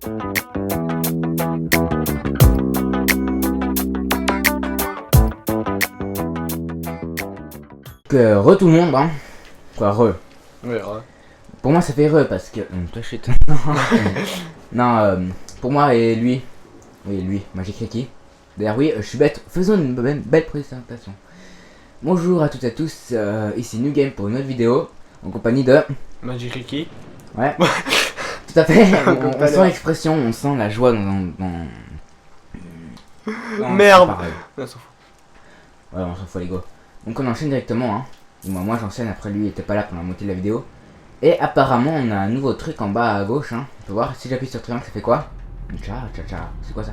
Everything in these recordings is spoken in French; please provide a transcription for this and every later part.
Re tout le monde, hein. Quoi, re. Ouais, ouais. Pour moi, ça fait re parce que. Toi, je suis. Non, pour moi et lui. Oui, lui, Magic Ricky. D'ailleurs, oui, je suis bête. Faisons une belle présentation. Bonjour à toutes et à tous, ici New Game pour une autre vidéo. En compagnie de. Magic Ricky. Ouais. Tout à fait. On sent l'expression, on sent la joie dans Merde. Ouais, on s'en fout, les gars. Donc on enchaîne directement, hein. Moi j'enchaîne, après lui il était pas là pour la moitié de la vidéo. Et apparemment on a un nouveau truc en bas à gauche, hein. On peut voir, si j'appuie sur triangle ça fait quoi? Tcha, c'est quoi ça?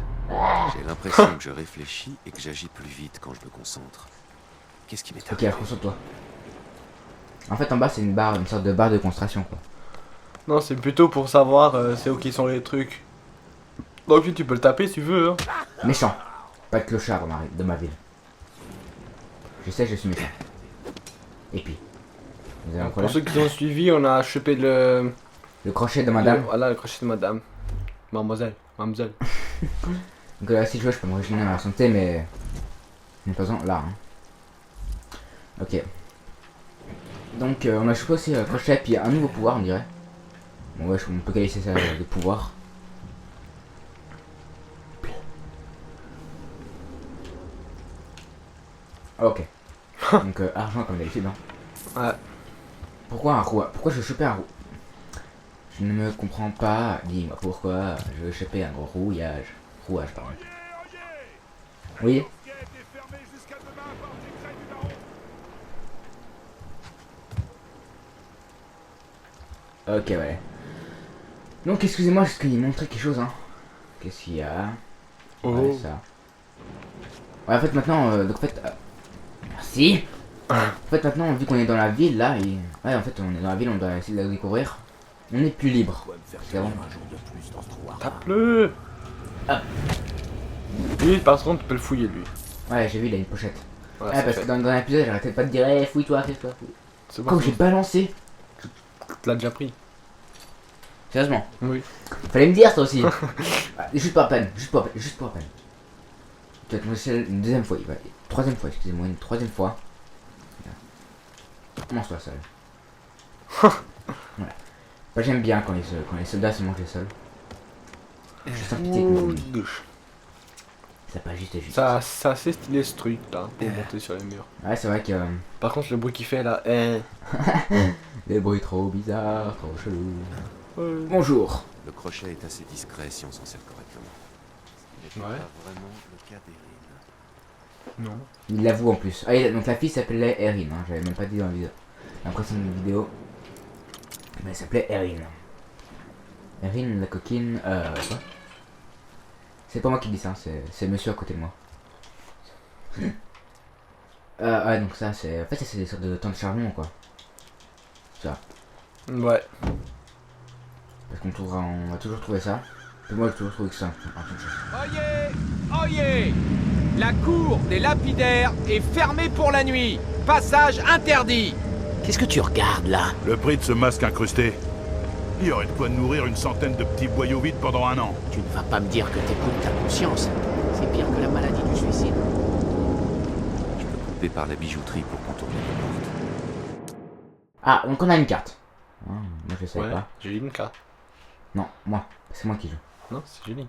J'ai l'impression que je réfléchis et que j'agis plus vite quand je me concentre. Qu'est-ce qui m'est Ok, arrivé? concentre-toi. En fait en bas c'est une barre, une sorte de barre de concentration quoi. Non, c'est plutôt pour savoir c'est où qui sont les trucs. Donc tu peux le taper si tu veux. Hein. Méchant. Pas de clochard de ma ville. Je sais, je suis méchant. Et puis vous avez un Pour problème? ceux qui ont suivi, on a chopé le crochet de madame. Voilà, le crochet de madame. Mademoiselle. Donc là si je veux je peux me régénérer à la santé mais... Mais pas là hein. Ok. Donc on a chopé aussi crochet puis un nouveau pouvoir on dirait. Bon ouais on peut qualifier ça de pouvoir. Ok. Donc argent comme d'habitude hein. Ouais. Pourquoi un roux? Pourquoi je veux choper un roux? Je ne me comprends pas. Dis-moi pourquoi je veux choper un gros rouillage. Rouage pardon. Oui. Ok ouais. Donc excusez-moi juste qu'il montrait quelque chose hein. Qu'est-ce qu'il y a? Ouais ça. Ouais en fait maintenant donc en fait merci. En fait maintenant vu qu'on est dans la ville là et... Ouais en fait on est dans la ville on doit essayer de la découvrir. On est plus libre. Tape-le. Ah. Lui par contre tu peux le fouiller lui. Ouais j'ai vu il a une pochette. Ouais, Parce que dans l'épisode j'arrêtais pas de dire hey, fouille-toi, fais-toi. C'est bon. Comme j'ai balancé. Tu l'as déjà pris. Sérieusement. Oui. Fallait me dire ça aussi. Juste pour la peine, juste pour la peine. Peut-être une deuxième fois, troisième fois, excusez-moi, une troisième fois. Commence-toi seul. Voilà. Bah, j'aime bien quand les soldats se mangent les seuls. Je sens pitié que ça pas juste. Ça c'est stylé ce truc là pour monter sur les murs. Ouais c'est vrai que... Par contre le bruit qu'il fait là, Les bruits trop bizarres, trop chelous. Ouais. Bonjour. Le crochet est assez discret si on s'en sert correctement. Ce n'est Ouais. pas vraiment le cas d'Erin. Non. Il l'avoue en plus. Ah, donc la fille s'appelait Erin, hein. J'avais même pas dit dans la vidéo. L'impression de la vidéo. Mais elle s'appelait Erin. Erin la coquine. Quoi? C'est pas moi qui dis ça, c'est le monsieur à côté de moi. Ouais, donc ça c'est. En fait, c'est des sortes de temps de charbon quoi. Ça. Ouais. Parce on va toujours trouver ça. Et moi j'ai toujours trouvé que ça. Oyez! Oyez! La cour des lapidaires est fermée pour la nuit. Passage interdit. Qu'est-ce que tu regardes là? Le prix de ce masque incrusté. Il y aurait de quoi nourrir une centaine de petits boyaux vides pendant un an. Tu ne vas pas me dire que t'éprouves ta conscience. C'est pire que la maladie du suicide. Je peux couper par la bijouterie pour contourner les portes. Ah, donc on a une carte. Ah, moi je savais Ouais. pas. J'ai une carte. Non, c'est moi qui joue. Non, c'est Julie.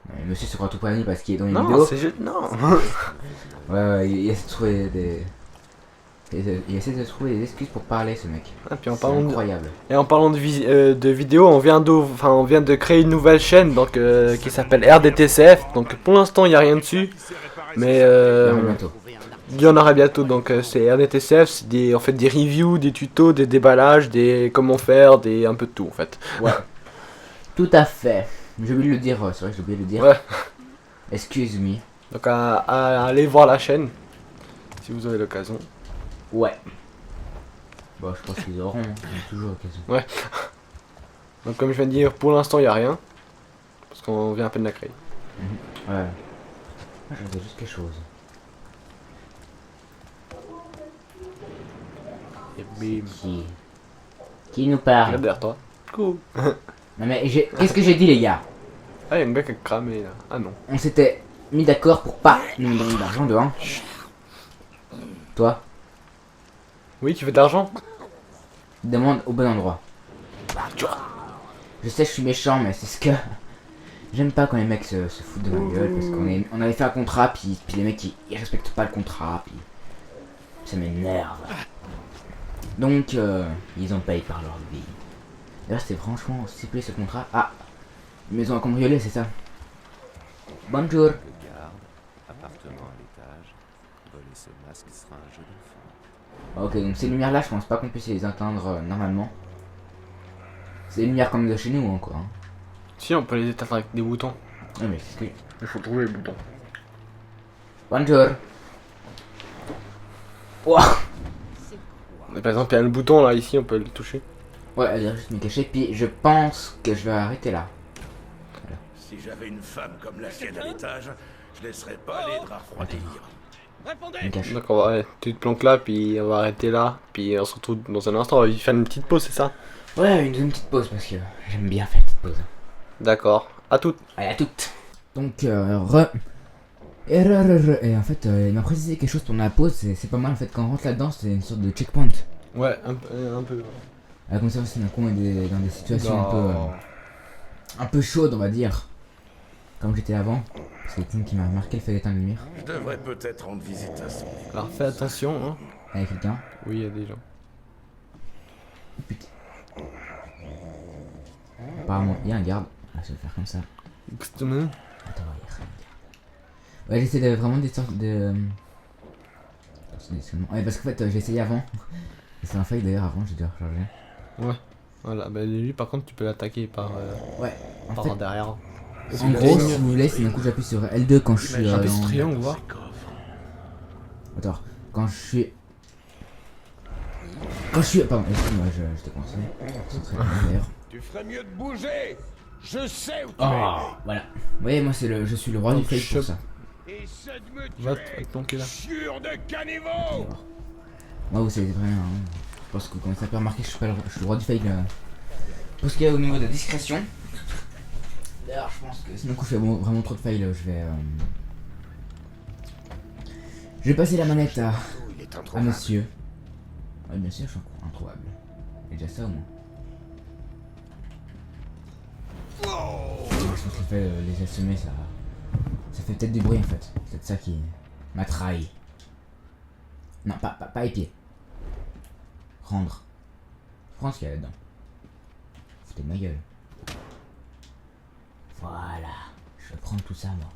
Mais monsieur se croit tout panier parce qu'il est dans une Non, vidéo. c'est Julie. Non. Ouais, il essaie de trouver des. Il essaie de trouver des excuses pour parler, ce mec. Ah, puis en C'est parlant de... incroyable. Et en parlant de vidéos, on vient de créer une nouvelle chaîne donc qui s'appelle RDTCF. Donc pour l'instant il n'y a rien dessus, mais Bientôt. il y en aura bientôt. Donc c'est RDTCF, c'est des reviews, des tutos, des déballages, des comment faire, des un peu de tout en fait. Ouais. Tout à fait. J'ai oublié de le dire, c'est vrai que j'ai oublié de le dire. Ouais. Excuse me. Donc à aller voir la chaîne si vous avez l'occasion. Ouais. Bon, je pense qu'ils auront, hein. Ils ont toujours l'occasion. Ouais. Donc comme je viens de dire, pour l'instant il n'y a rien parce qu'on vient à peine de la créer. Ouais. Moi j'avais juste quelque chose. Et bim. Qui nous parle? Regarde derrière toi. Cool. Non mais qu'est-ce que j'ai dit les gars? Ah, il y a une gars qui a cramé là. Ah non. On s'était mis d'accord pour pas nous donner d'argent de 1. Toi, Oui, tu veux de l'argent? demande au bon endroit. Je sais, je suis méchant, mais c'est ce que... J'aime pas quand les mecs se foutent de ma gueule, parce on avait fait un contrat, puis les mecs ils respectent pas le contrat, puis ça m'énerve. Donc ils ont payé par leur vie. D'ailleurs c'était franchement stipulé ce contrat. Ah, une maison à cambrioler, c'est ça. Bonjour. Le garde, appartement à l'étage. Voler ce masque sera un jeu d'enfant. Ok, donc ces lumières là, je pense pas qu'on puisse les atteindre normalement. C'est des lumières comme de chez nous, hein, quoi. Hein. Si, on peut les éteindre avec des boutons. Ouais, mais c'est ce que... Il faut trouver les boutons. Bonjour. Ouah. Mais par exemple, il y a le bouton là, ici, on peut le toucher. Ouais, elle vient juste me cacher, puis je pense que je vais arrêter là. Si j'avais une femme comme la tienne à l'étage, je laisserais pas les draps refroidir. Je me cache. Donc on va, ouais, tu te planques là, puis on va arrêter là, puis on se retrouve dans un instant, on va faire une petite pause, c'est ça? Ouais, une petite pause parce que j'aime bien faire une petite pause. D'accord, à toutes. Allez, à toutes. Donc, Et en fait, il m'a précisé quelque chose pendant la pause, c'est pas mal en fait, quand on rentre là-dedans, c'est une sorte de checkpoint. Ouais, un peu. Comme ça aussi, d'un coup, on est dans des situations un peu chaudes, on va dire. Comme j'étais avant. C'est quelqu'un qui m'a remarqué le fait d'éteindre la lumière. Je devrais peut-être rendre visite à son. Alors fais attention, hein. Avec quelqu'un. Oui, il y a des gens. Putain. Apparemment, il y a un garde. On va se le faire comme ça. Exactement. Attends, il y a rien de garde. Ouais, j'essaie de vraiment des sortes de... Ouais, parce qu'en fait, j'ai essayé avant. Et c'est un fail d'ailleurs avant, j'ai dû recharger. Ouais. Voilà, bah lui par contre tu peux l'attaquer par, Ouais, en par fait, derrière. en gros, si vous voulez, c'est d'un coup j'appuie sur L2 quand je suis J'appuie sur en... triangle, voir. Attends, quand je suis... Pardon, excuse-moi, je t'ai coincé. C'est très bien d'ailleurs. Tu ferais mieux de bouger. Je sais où tu Oh, voilà. Oui, moi je suis le roi du fail pour ça. es. Essaie de me Va tuer. planquer là. Sûr de caniveau. Moi, vous savez très bien, hein. Je pense que vous commencez à peu remarquer que je suis le roi du fail. Pour ce qui est au niveau de la discrétion. D'ailleurs, je pense que sinon, quand je fais vraiment trop de fail, je vais passer la manette Il est à introuvable. monsieur. Ouais, bien sûr, je suis introuvable. C'est déjà ça au moins. Je pense que les assommer, ça fait peut-être du bruit en fait. C'est peut-être ça qui m'a trahi. Non, pas les pieds. Rendre. Je pense qu'il y a là-dedans. Foutez de ma gueule. Voilà. Je vais prendre tout ça, moi.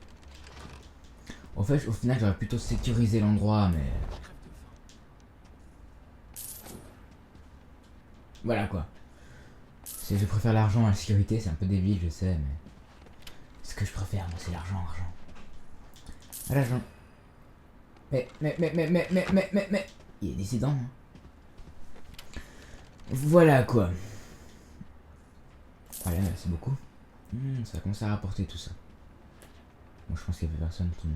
Au final, j'aurais plutôt sécurisé l'endroit, mais... Voilà, quoi. Je préfère l'argent à la sécurité, c'est un peu débile, je sais, mais... Ce que je préfère, moi, c'est l'argent. Ah, l'argent. Mais... Il est décidant, hein. Voilà, quoi. Voilà, merci beaucoup. Ça va commencer à rapporter tout ça. Moi, je pense qu'il y avait personne qui...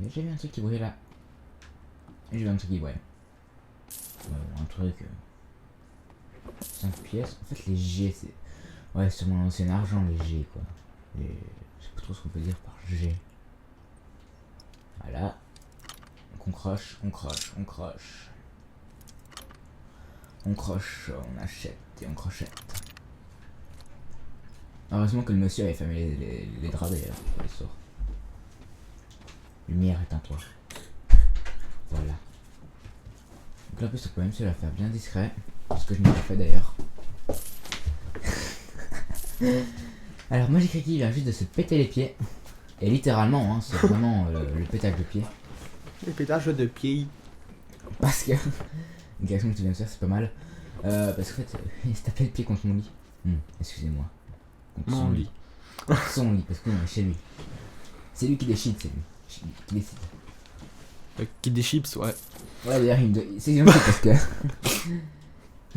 J'ai vu un truc qui brillait là. J'ai vu un truc qui brillait. Un truc... 5 pièces. En fait, les G, c'est... Ouais, c'est mon ancien argent, les G, quoi. Je sais pas trop ce qu'on peut dire par G. Voilà. Donc on croche. On croche, on achète et on crochette. Heureusement que le monsieur avait fermé les draps d'ailleurs pour les sorts. Lumière, éteins-toi. Voilà. Donc là, en plus, on peut même se la faire bien discret. Ce que je n'ai pas fait d'ailleurs. Alors, moi j'ai cru qu'il vient juste de se péter les pieds. Et littéralement, hein, c'est vraiment le pétage de pied. Le pétage de pied. Parce que. Une réaction que tu viens de faire, c'est pas mal. Parce qu'en fait, il se tapait le pied contre mon lit. Excusez-moi. Contre son lit. Contre son lit, parce que non, chez lui. C'est lui qui décide, c'est lui. Qui décide. Qui des chips, ouais. Ouais, d'ailleurs, c'est gentil parce que.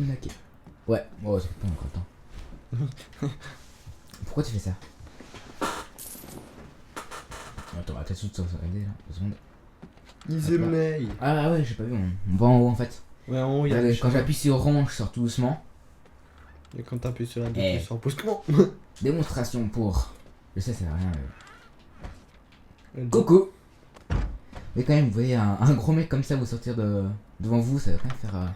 Ok. Ouais, oh, ça fait pas encore le temps. Pourquoi tu fais ça? Attends, on va peut-être tout aider là, 2 secondes. Ah ouais, j'ai pas vu, on va en haut en fait. Ouais, en haut, il y a Regardez, quand j'appuie sur rond, je sors tout doucement. Et quand t'appuies sur la 2, Eh. tu sors pouce. Comment Démonstration pour... Je sais, ça va rien. Coucou. Mais quand même, vous voyez un gros mec comme ça vous sortir devant vous, ça va quand même faire...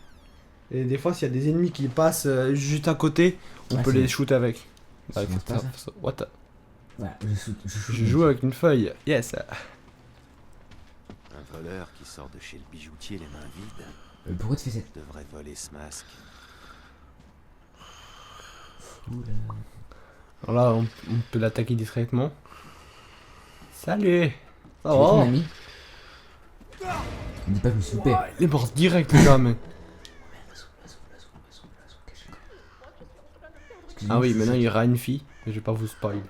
Et des fois, s'il y a des ennemis qui passent juste à côté, on Ah, peut c'est- les shoot avec. C'est Avec bon, c'est pas ça. What the- Voilà, Je joue avec une feuille. Yes. Un voleur qui sort de chez le bijoutier les mains vides Pourquoi tu fais cette... devrait voler ce masque. Alors là, on peut l'attaquer discrètement. Salut. Ça Tu veux ton va? ami? Dis pas que je me suis loupé. Il est mort direct, le gars, mec. Excusez-moi, Ah oui, je- maintenant il y aura une fille. Mais je vais pas vous spoil.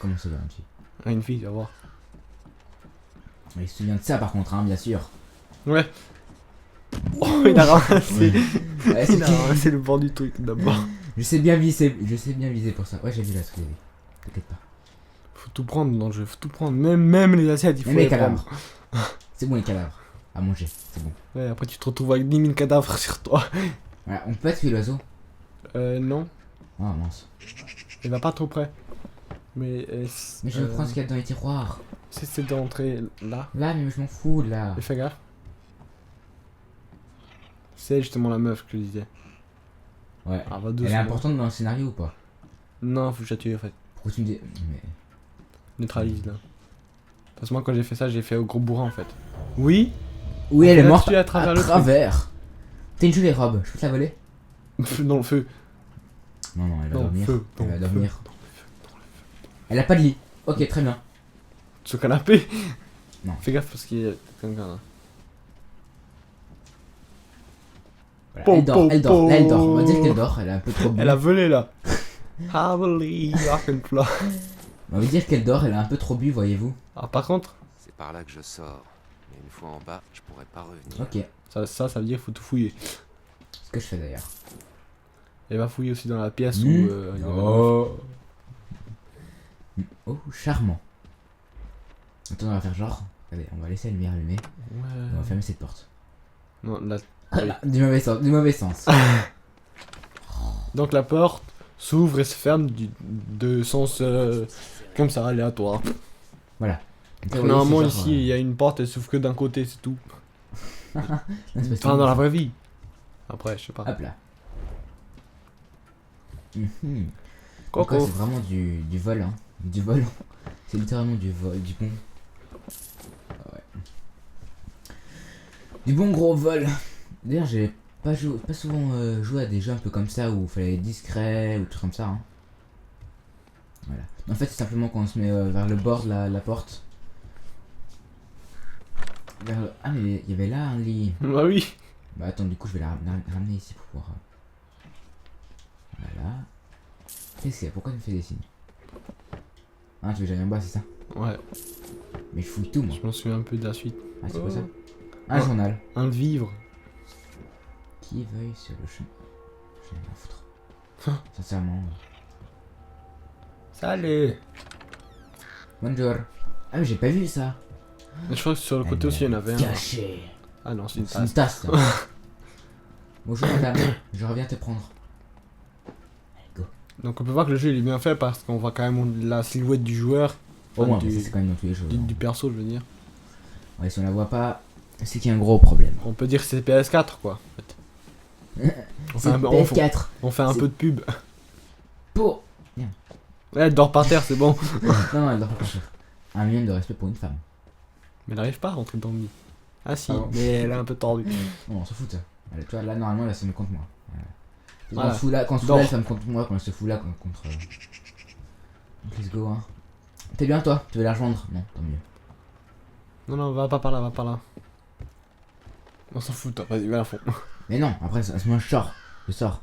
Comment ça va, un petit? Ah, une fille, tu vas voir. Mais il se souvient de ça par contre, hein, bien sûr. Ouais. Oh, il a ramassé. Ouais, c'est Il a qui ramassé le bord du truc d'abord. Je sais bien viser pour ça. Ouais, j'ai vu là ce qu'il y avait. T'inquiète pas. Faut tout prendre dans le jeu, faut tout prendre. Même les assiettes, il faut Même les les prendre. cadavres. C'est bon les cadavres. À manger, c'est bon. Ouais, après tu te retrouves avec 10 000 cadavres sur toi. Voilà, on peut pas tuer l'oiseau. Non, Oh mince. il va pas trop près. Mais Mais je vais prendre ce qu'il y a dans les tiroirs. c'est d'entrer là. Là, mais je m'en fous de là. Et fais gaffe. C'est justement la meuf que je disais. Ouais. Ah, va Elle doucement. est importante dans le scénario ou pas? Non, faut que je la tue en fait. Pourquoi tu me dis... Mais... Neutralise là. Parce que moi quand j'ai fait ça, j'ai fait au gros bourrin en fait. Oui. Oui, elle est l'a morte tué à travers le truc. T'as une jolie robe, je peux te la voler? Dans le feu. Non, non, elle va Dans le dormir. feu. Dans Elle va le feu. dormir. Elle a pas de lit. Ok, très bien. Sur le canapé. Non. Fais gaffe parce qu'il y a quelqu'un là. Voilà, elle dort, elle dort, là elle dort. On va dire Po, qu'elle dort, elle a un peu trop bu. Elle a volé là. I believe I can fly. On va dire qu'elle dort, elle a un peu trop bu, voyez-vous. Ah, par contre, C'est par là que je sors. Mais une fois en bas, je pourrais pas revenir. Ok, ça veut dire qu'il faut tout fouiller. ce que je fais d'ailleurs. Elle va fouiller aussi dans la pièce Mmh. où. il y a la meuf. Oh. Oh, charmant. Attends, on va faire genre. Regardez, on va laisser la lumière allumée. Et on va fermer cette porte. Non, là. Ah, là, du mauvais sens, du mauvais sens. Donc la porte s'ouvre et se ferme de sens comme ça, aléatoire. Voilà. Donc, là, vous voyez, Normalement c'est genre, ici il y a une porte, elle s'ouvre que d'un côté, c'est tout. non, c'est parce que- Enfin dans la vraie vie. Après, je sais pas. Hop là. Mhm. Donc, Coco. ouais, c'est vraiment du vol, hein. Du vol. C'est littéralement du vol, du bon. Ah ouais. Du bon gros vol. D'ailleurs, j'ai pas souvent joué à des jeux un peu comme ça où il fallait être discret ou tout comme ça. Hein. Voilà. En fait, c'est simplement quand on se met vers le bord de la porte. Ah, mais il y avait là un lit. Bah oui. Bah attends, du coup, je vais la ramener ici pour pouvoir. Voilà. Qu'est-ce qu'il y a? Pourquoi tu me fais des signes? Ah, tu veux que j'aille en bas, c'est ça? Ouais, Mais je fouille tout, moi. je m'en souviens un peu de la suite. Ah, c'est quoi ça? Oh. Un journal. Un vivre. Qui veuille sur le chemin. J'ai rien à foutre. Hein. Sincèrement. Salut. Bonjour. Ah, mais j'ai pas vu ça. Mais je crois que sur le côté aussi il y en avait un. Caché. Ah non, c'est une C'est une tasse. tasse. ça. Bonjour madame, je reviens te prendre. Allez, go. Donc on peut voir que le jeu il est bien fait parce qu'on voit quand même la silhouette du joueur. Au Enfin, moins, du, mais ça, c'est quand même dans tous les jeux. du perso, je veux dire. Ouais, si on la voit pas, c'est qu'il y a un gros problème. On peut dire que c'est PS4 quoi. En fait. On fait C'est un peu, PS4 on fait un C'est- peu de pub. pour. Ouais, elle dort par terre, c'est bon. Non, elle doit pas partir. Un minimum de respect pour une femme. Mais elle arrive pas à rentrer dans le lit. Ah si, Ah bon. mais elle est un peu tordue. Non, on s'en fout de ça. Allez, toi, là, normalement, là, ça me compte moi. Voilà. Voilà. Quand on se fout Dors. là, ça me compte moi. Quand elle se fout là, contre. Donc, let's go, hein. T'es bien, toi? Tu veux la rejoindre? Non, tant mieux. Non, non, va pas par là, va par là. On s'en fout, toi. Vas-y, va à fond. Mais non, après, à ce moment, je sors. Je sors.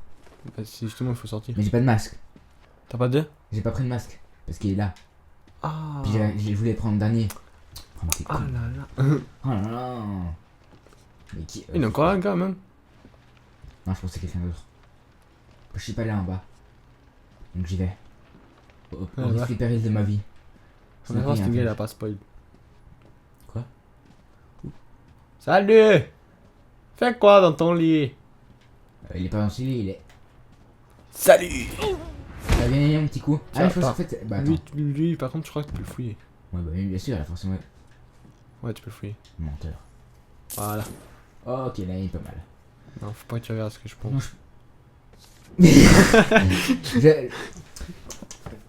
Bah, si justement il faut sortir. Mais j'ai pas de masque. T'as pas de. J'ai pas pris de masque. Parce qu'il est là. Ah. Puis j'ai voulu prendre le dernier. Oh, mais t'es Ah con. là là. Oh là là. Mais qui. Il y en a encore un gars même. Non, je pensais quelqu'un d'autre. Je suis pas là en bas. Donc j'y vais. Au Ouais, risque ouais. et péril de ma vie. On va voir si il y a le un gars il truc. a pas spoil. Quoi? Salut. Fais quoi dans ton lit? Il est pas dans ce lit, il est. Salut. T'as bien aimé mon petit coup? Tiens, Ah, je pense qu'en attends. fait. Bah, attends. Lui, par contre, je crois que tu peux le fouiller. Ouais, bah, oui, bien sûr, là, forcément. Ouais, tu peux le fouiller. Menteur. Voilà. Oh, ok, là, il est pas mal. Non, faut pas que tu regardes ce que je pense. Non,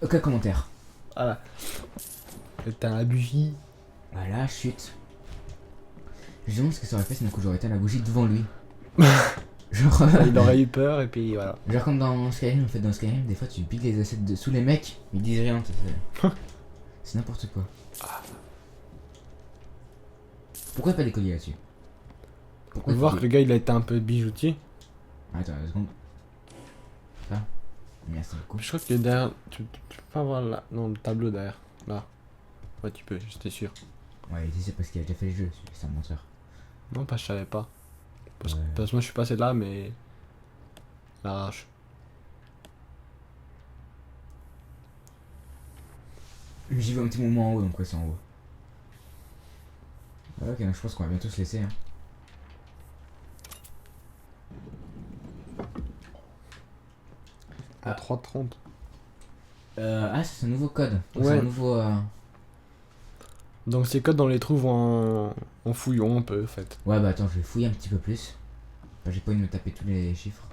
Aucun commentaire. Voilà. T'as la bougie. Voilà, chute. Je me demande ce que ça aurait fait si d'un coup j'aurais été à la bougie devant lui. Genre, Il aurait eu peur et puis voilà. genre comme dans Skyrim, en fait, dans Skyrim, des fois tu piques les assets sous les mecs, ils disent rien, tu sais. C'est n'importe quoi. Pourquoi pas des colliers là-dessus? On peut voir que le gars il a été un peu bijoutier. Attends, 2 secondes. Ça. Merci beaucoup. Je crois que derrière. Tu peux pas voir là. Non, le tableau derrière. Là. Ouais, tu peux, j'étais sûr. Ouais, c'est parce qu'il a déjà fait le jeu, c'est un menteur. Non, pas, je savais pas. Parce, Ouais. parce que moi je suis passé là, mais. L'arrache. J'y vais un petit moment en haut, donc ouais, c'est en haut. Ah, ok, donc je pense qu'on va bientôt se laisser. Hein. À 3,30. Ah, c'est un nouveau code. C'est Ouais. un nouveau. Donc ces codes on les trouve en fouillant un peu en fait. Ouais, bah attends, je vais fouiller un petit peu plus. Bah, j'ai pas envie de me taper tous les chiffres.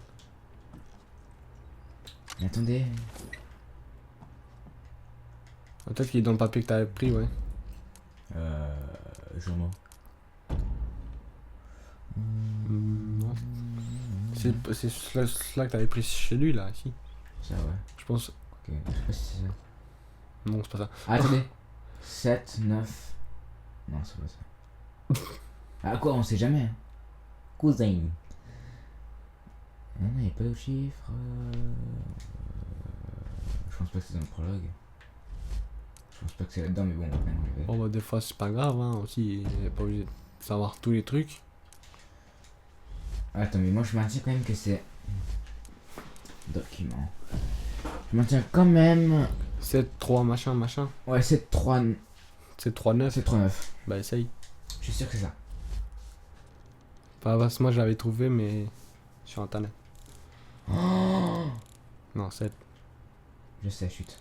Mais attendez. Peut-être qu'il est dans le papier que t'avais pris, ouais. Journaux. Non. C'est cela que t'avais pris chez lui là, si. Ça, ouais. Je pense. Ok, je sais pas si c'est ça. Non, c'est pas ça. Ah, attendez. 7, 9. Non, c'est pas ça. Ah, quoi, on sait jamais. Hein. Cousin. Non, il n'y a pas de chiffres. Je pense pas que c'est dans le prologue. Je pense pas que c'est là-dedans, mais bon, on va quand même enlever. Bon bah des fois c'est pas grave hein, aussi, il est pas obligé de savoir tous les trucs. Attends, mais moi je maintiens quand même que c'est. Document. Je maintiens quand même. 7-3 machin machin. Ouais, 7, 3. 7-3-9. 7, 3, 9. Bah essaye. Je suis sûr que c'est ça. Pas parce que moi je l'avais trouvé mais sur internet. Oh, Non 7. je sais, chute.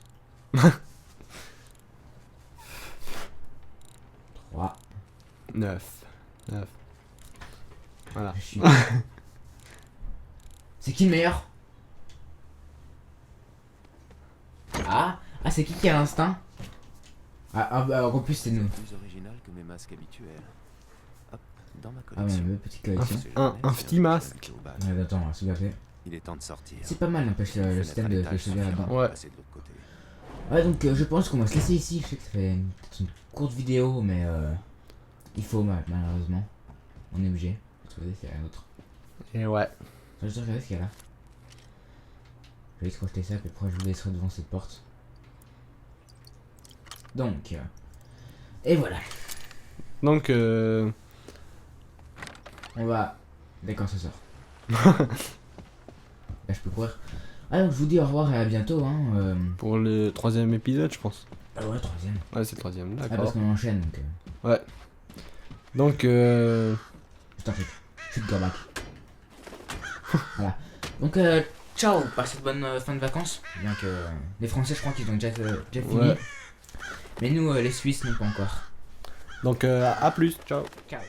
3. 9. Voilà. Je suis. C'est qui le meilleur? Ah, c'est qui a l'instinct? Bah en plus c'est nous. Plus original que mes masques habituels. Hop, dans ma Ah ouais, collection. mais petite collection. Un petit masque. Ouais, attends, on va sauvegarder. Il est temps de sortir. C'est pas mal n'empêche le système de sauvegarder là-dedans. Ouais. Passer de l'autre côté. Ouais, donc je pense qu'on va se laisser ici. Je sais que ça fait peut-être une courte vidéo, mais il faut malheureusement. On est obligé. Regardez s'il y a rien d'autre. Et ouais. Je vais regarder ce qu'il y a là. Je vais juste crocheter ça, puis après je vous laisserai devant cette porte. Donc, et voilà. Donc On va. D'accord, ça sort. Là, je peux courir. Ah, donc je vous dis au revoir et à bientôt. Hein. pour le 3ème épisode je pense. Ah ouais, 3ème. Ouais c'est le 3ème, Ah, d'accord. parce qu'on enchaîne donc. Ouais. Donc Juste un truc. Chute Gorbac. Voilà. Donc, ciao. Passez de bonnes fins de vacances. Bien que les Français, je crois qu'ils ont déjà fini. Ouais. Mais nous, les Suisses, non pas encore. donc à plus, ciao. Ciao.